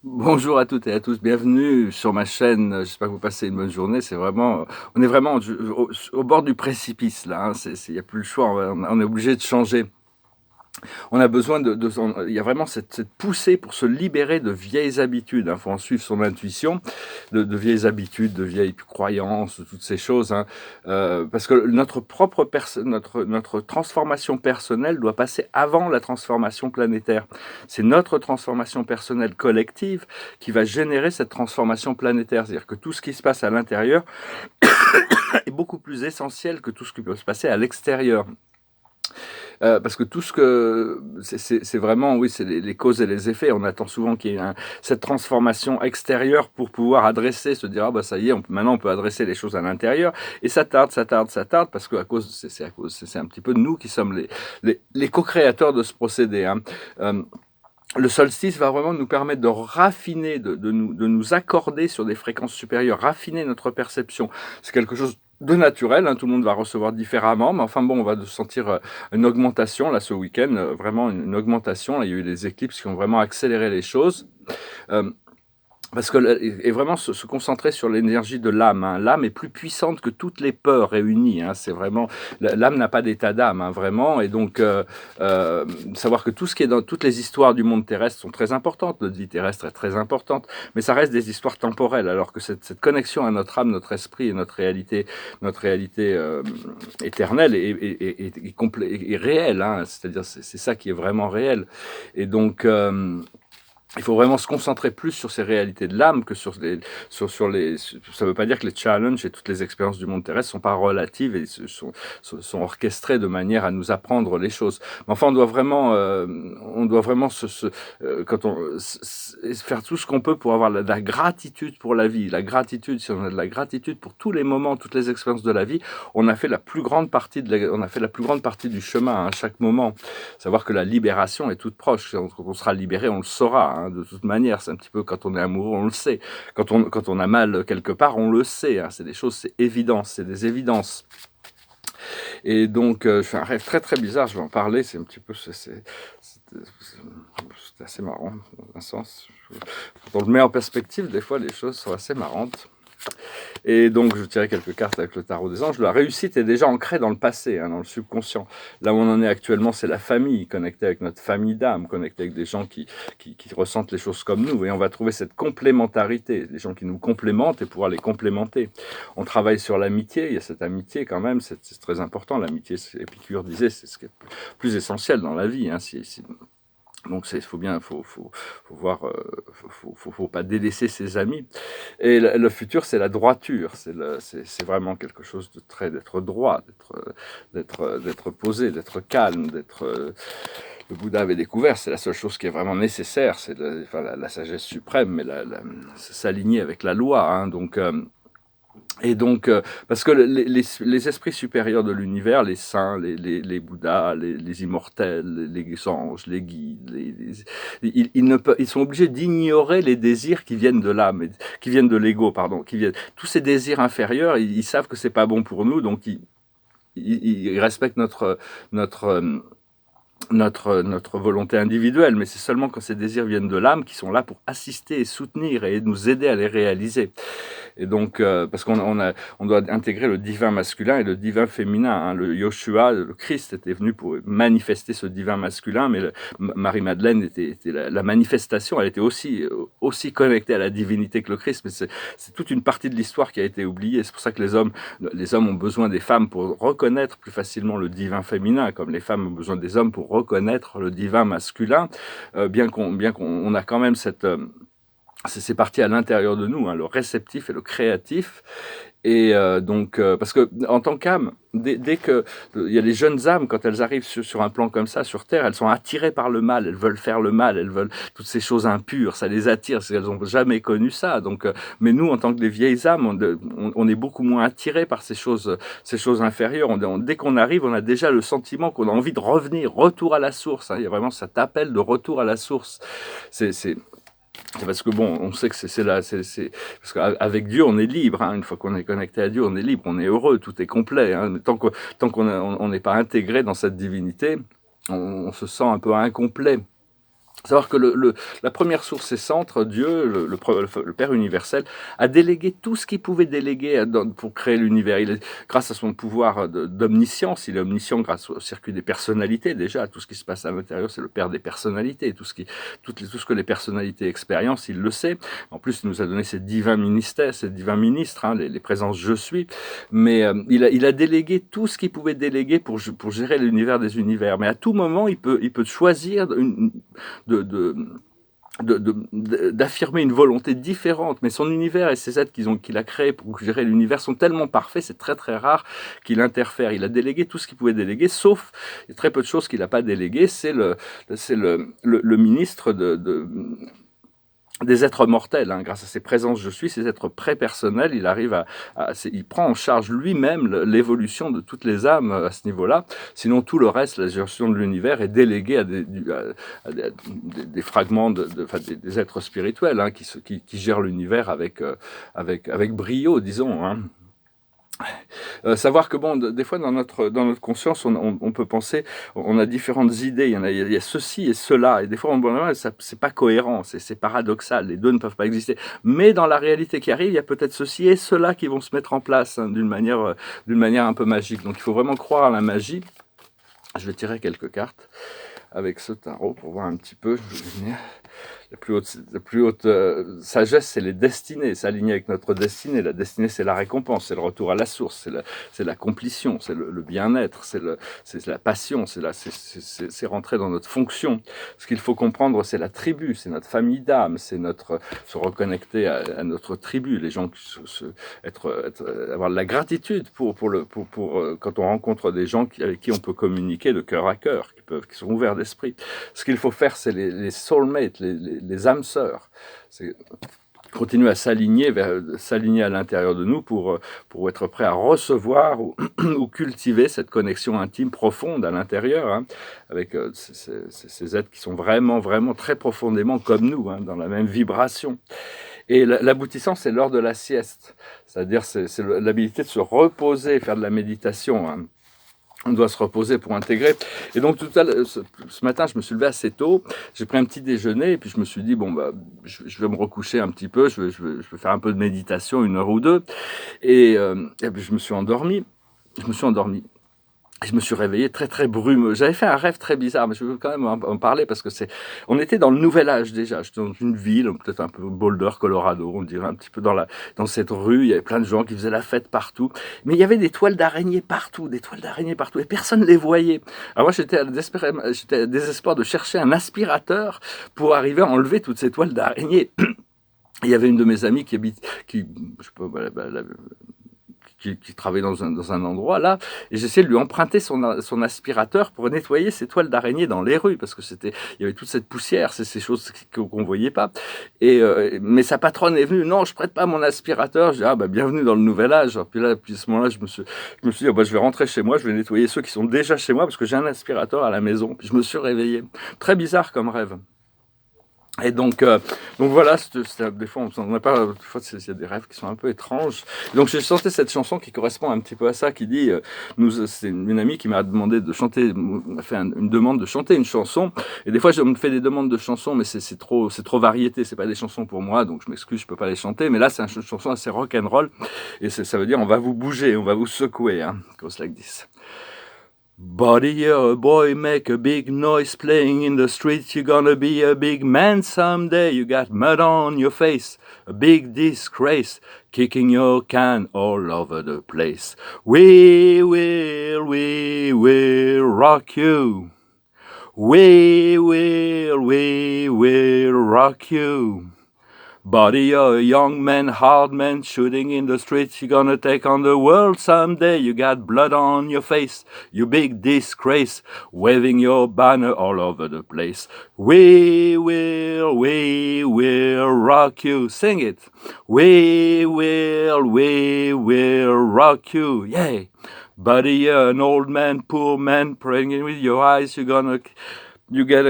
Bonjour à toutes et à tous, bienvenue sur ma chaîne. J'espère que vous passez une bonne journée. C'est vraiment, on est vraiment au bord du précipice là, hein. Il n'y a plus le choix, on est obligé de changer. On a besoin il y a vraiment cette poussée pour se libérer de vieilles habitudes. Il faut en suivre son intuition, de vieilles habitudes, de vieilles croyances, de toutes ces choses, hein. Parce que notre transformation personnelle doit passer avant la transformation planétaire. C'est notre transformation personnelle collective qui va générer cette transformation planétaire. C'est-à-dire que tout ce qui se passe à l'intérieur est beaucoup plus essentiel que tout ce qui peut se passer à l'extérieur. Parce que tout ce que c'est vraiment, oui, c'est les causes et les effets. On attend souvent qu'il y ait cette transformation extérieure pour pouvoir adresser, se dire ah bah ça y est, maintenant on peut adresser les choses à l'intérieur. Et ça tarde, ça tarde, ça tarde parce que c'est un petit peu nous qui sommes les co-créateurs de ce procédé, hein. Le solstice va vraiment nous permettre de raffiner, de nous accorder sur des fréquences supérieures, raffiner notre perception. C'est quelque chose de naturel, hein, tout le monde va recevoir différemment, mais enfin bon, on va sentir une augmentation, là, ce week-end, vraiment une augmentation. Là, il y a eu des éclipses qui ont vraiment accéléré les choses. Euh, Parce que et vraiment se concentrer sur l'énergie de l'âme, hein. L'âme est plus puissante que toutes les peurs réunies, hein. C'est vraiment l'âme n'a pas d'état d'âme, hein, vraiment. Et donc savoir que tout ce qui est dans toutes les histoires du monde terrestre sont très importantes. Notre vie terrestre est très importante, mais ça reste des histoires temporelles. Alors que cette connexion à notre âme, notre esprit et notre réalité éternelle est réelle, hein. C'est-à-dire c'est ça qui est vraiment réel. Et donc il faut vraiment se concentrer plus sur ces réalités de l'âme que sur les. Ça ne veut pas dire que les challenges et toutes les expériences du monde terrestre ne sont pas relatives et sont orchestrées de manière à nous apprendre les choses. Mais enfin, on doit vraiment quand faire tout ce qu'on peut pour avoir la gratitude pour la vie. La gratitude, si on a de la gratitude pour tous les moments, toutes les expériences de la vie, on a fait la plus grande partie du chemin à chaque moment. Savoir que la libération est toute proche. Quand on sera libéré, on le saura, hein, de toute manière. C'est un petit peu quand on est amoureux, on le sait. Quand on a mal quelque part, on le sait, hein. C'est des choses, c'est évident, c'est des évidences. Et donc, je fais un rêve très très bizarre, je vais en parler, c'est un petit peu. C'est assez marrant, dans un sens. Quand on le met en perspective, des fois, les choses sont assez marrantes. Et donc, je tirais quelques cartes avec le tarot des anges. La réussite est déjà ancrée dans le passé, hein, dans le subconscient. Là où on en est actuellement, c'est la famille, connectée avec notre famille d'âme, connectée avec des gens qui ressentent les choses comme nous. Et on va trouver cette complémentarité, des gens qui nous complémentent et pouvoir les complémenter. On travaille sur l'amitié, il y a cette amitié quand même, c'est très important. L'amitié, Épicure disait, c'est ce qui est plus essentiel dans la vie, hein. Donc il faut voir, faut pas délaisser ses amis. Et le futur, c'est la droiture. C'est vraiment quelque chose d'être droit, d'être posé, d'être calme, le Bouddha avait découvert, c'est la seule chose qui est vraiment nécessaire, c'est la sagesse suprême, mais s'aligner avec la loi, hein. Parce que les esprits supérieurs de l'univers, les saints, les Bouddhas, les immortels, les anges, les guides, ils sont obligés d'ignorer les désirs qui viennent de l'âme, qui viennent de l'ego, pardon, tous ces désirs inférieurs, ils savent que c'est pas bon pour nous, donc ils respectent notre notre volonté individuelle, mais c'est seulement quand ces désirs viennent de l'âme qu'ils sont là pour assister et soutenir et nous aider à les réaliser. Et donc, parce on doit intégrer le divin masculin et le divin féminin, hein. Le Yoshua, le Christ, était venu pour manifester ce divin masculin, mais Marie-Madeleine était la manifestation, elle était aussi connectée à la divinité que le Christ, mais c'est toute une partie de l'histoire qui a été oubliée. C'est pour ça que les hommes ont besoin des femmes pour reconnaître plus facilement le divin féminin, comme les femmes ont besoin des hommes pour reconnaître le divin masculin, bien qu'on a quand même c'est parti à l'intérieur de nous, hein, le réceptif et le créatif. Et parce que en tant qu'âme, dès que il y a les jeunes âmes, quand elles arrivent sur un plan comme ça, sur Terre, elles sont attirées par le mal, elles veulent faire le mal, elles veulent toutes ces choses impures, ça les attire, parce qu'elles n'ont jamais connu ça. Donc, mais nous, en tant que des vieilles âmes, on est beaucoup moins attirés par ces choses inférieures. Dès qu'on arrive, on a déjà le sentiment qu'on a envie de revenir, retour à la source, hein. Il y a vraiment cet appel de retour à la source. C'est parce que bon, on sait que parce qu'avec Dieu, on est libre, hein. Une fois qu'on est connecté à Dieu, on est libre, on est heureux, tout est complet, hein. Mais tant qu'on n'est pas intégré dans cette divinité, on se sent un peu incomplet. Savoir que la première source et centre, Dieu, le Père universel, a délégué tout ce qu'il pouvait déléguer pour créer l'univers. Grâce à son pouvoir d'omniscience, il est omniscient grâce au circuit des personnalités. Déjà, tout ce qui se passe à l'intérieur, c'est le Père des personnalités. Tout ce que les personnalités expériencent, il le sait. En plus, il nous a donné ses divins ministères, ses divins ministres, hein, les présences je suis. Mais il a délégué tout ce qu'il pouvait déléguer pour gérer l'univers des univers. Mais à tout moment, il peut choisir d'affirmer une volonté différente, mais son univers et ces êtres qu'il a créés pour gérer l'univers sont tellement parfaits, c'est très très rare qu'il interfère. Il a délégué tout ce qu'il pouvait déléguer, sauf il y a très peu de choses qu'il n'a pas déléguées. C'est le ministre des êtres mortels, hein, grâce à ses présences je suis, ses êtres prépersonnels, il arrive il prend en charge lui-même l'évolution de toutes les âmes à ce niveau-là. Sinon, tout le reste, la gestion de l'univers est déléguée à des fragments, des êtres spirituels, hein, qui gèrent l'univers avec brio, disons. Hein. Savoir que bon, des fois dans notre conscience, on peut penser, on a différentes idées, il y a ceci et cela, et des fois c'est pas cohérent, c'est paradoxal, les deux ne peuvent pas exister. Mais dans la réalité qui arrive, il y a peut-être ceci et cela qui vont se mettre en place, hein, d'une manière un peu magique. Donc il faut vraiment croire à la magie. Je vais tirer quelques cartes avec ce tarot pour voir un petit peu. La plus haute sagesse, c'est les destinées, s'aligner avec notre destinée. La destinée, c'est la récompense, c'est le retour à la source, c'est l'accomplissement, c'est le bien-être, c'est la passion, c'est rentrer dans notre fonction. Ce qu'il faut comprendre, c'est la tribu, c'est notre famille d'âme, c'est se reconnecter à notre tribu. Les gens avoir de la gratitude pour quand on rencontre des gens avec qui on peut communiquer de cœur à cœur, qui sont ouverts d'esprit. Ce qu'il faut faire, c'est les soulmates, les âmes sœurs. C'est continuer à s'aligner à l'intérieur de nous pour être prêt à recevoir ou cultiver cette connexion intime profonde à l'intérieur, hein, avec ces êtres qui sont vraiment, vraiment très profondément comme nous, hein, dans la même vibration. Et l'aboutissant, c'est l'heure de la sieste. C'est-à-dire, c'est l'habilité de se reposer, faire de la méditation, hein. On doit se reposer pour intégrer. Et donc, ce matin, je me suis levé assez tôt. J'ai pris un petit déjeuner et puis je me suis dit, bon, je vais me recoucher un petit peu. Je vais faire un peu de méditation, 1 heure ou 2. Et puis, je me suis endormi. Je me suis réveillé très très brumeux. J'avais fait un rêve très bizarre, mais je veux quand même en parler parce que on était dans le nouvel âge déjà. J'étais dans une ville, peut-être un peu Boulder, Colorado, on dirait un petit peu dans cette rue. Il y avait plein de gens qui faisaient la fête partout. Mais il y avait des toiles d'araignées partout, et personne ne les voyait. Alors moi, j'étais à désespoir de chercher un aspirateur pour arriver à enlever toutes ces toiles d'araignées. Il y avait une de mes amies qui je sais pas, qui travaillait dans un endroit là, et j'essayais de lui emprunter son aspirateur pour nettoyer ces toiles d'araignée dans les rues, parce que il y avait toute cette poussière, ces choses qu'on voyait pas. Mais sa patronne est venue, non, je prête pas mon aspirateur. Je dis, bienvenue dans le nouvel âge. Puis à ce moment-là, je me suis dit, je vais rentrer chez moi, je vais nettoyer ceux qui sont déjà chez moi, parce que j'ai un aspirateur à la maison. Puis je me suis réveillé. Très bizarre comme rêve. Et donc voilà, des fois on n'a pas, des fois il y a des rêves qui sont un peu étranges. Donc j'ai chanté cette chanson qui correspond un petit peu à ça, qui dit, c'est une amie qui m'a demandé de chanter, m'a fait une demande de chanter une chanson. Et des fois je me fais des demandes de chansons, mais c'est trop variété, c'est pas des chansons pour moi, donc je m'excuse, je peux pas les chanter. Mais là c'est une chanson assez rock and roll, et ça veut dire on va vous bouger, on va vous secouer, hein, goes like this. Buddy, you're a boy, make a big noise playing in the streets. You're gonna be a big man someday. You got mud on your face, a big disgrace, kicking your can all over the place. We will rock you. We will rock you. Buddy, you're a young man, hard man, shooting in the streets. You're gonna take on the world someday. You got blood on your face, you big disgrace, waving your banner all over the place. We will rock you. Sing it. We will rock you. Yay. Buddy, you're an old man, poor man, praying with your eyes. You're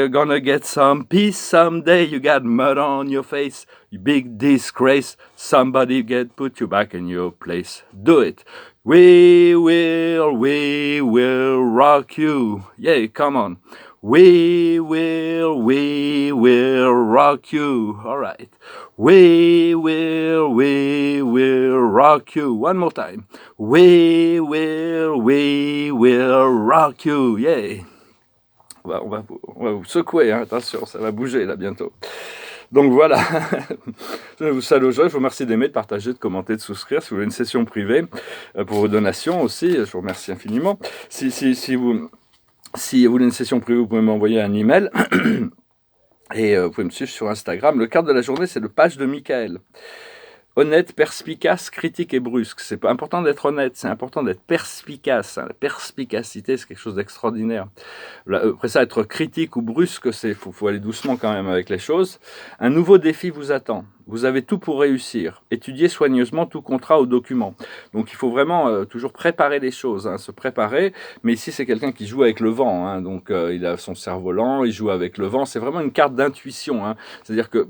gonna get some peace someday. You got mud on your face, you big disgrace. Somebody put you back in your place. Do it. We will rock you. Yeah, come on. We will rock you. All right. We will rock you. One more time. We will rock you. Yeah. On va vous secouer, hein. Attention, ça va bouger là bientôt. Donc voilà, je vous salue, je vous remercie d'aimer, de partager, de commenter, de souscrire. Si vous voulez une session privée pour vos donations aussi, je vous remercie infiniment. Si vous voulez une session privée, vous pouvez m'envoyer un email et vous pouvez me suivre sur Instagram. Le cadre de la journée, c'est le page de Michael. Honnête, perspicace, critique et brusque. C'est pas important d'être honnête, c'est important d'être perspicace. Hein. La perspicacité, c'est quelque chose d'extraordinaire. Après ça, être critique ou brusque, faut aller doucement quand même avec les choses. Un nouveau défi vous attend. Vous avez tout pour réussir. Étudiez soigneusement tout contrat ou document. Donc il faut vraiment toujours préparer les choses, hein, se préparer. Mais ici, c'est quelqu'un qui joue avec le vent. Hein, donc il a son cerf-volant, il joue avec le vent. C'est vraiment une carte d'intuition. Hein. C'est-à-dire que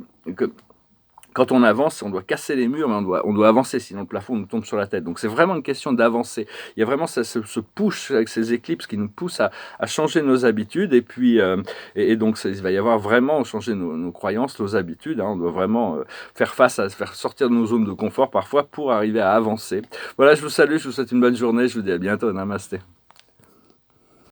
quand on avance, on doit casser les murs, mais on doit avancer, sinon le plafond nous tombe sur la tête. Donc c'est vraiment une question d'avancer. Il y a vraiment ce push avec ces éclipses qui nous poussent à changer nos habitudes. Et puis, donc il va y avoir vraiment changer nos croyances, nos habitudes. Hein. On doit vraiment faire sortir de nos zones de confort parfois pour arriver à avancer. Voilà, je vous salue, je vous souhaite une bonne journée. Je vous dis à bientôt. Namasté.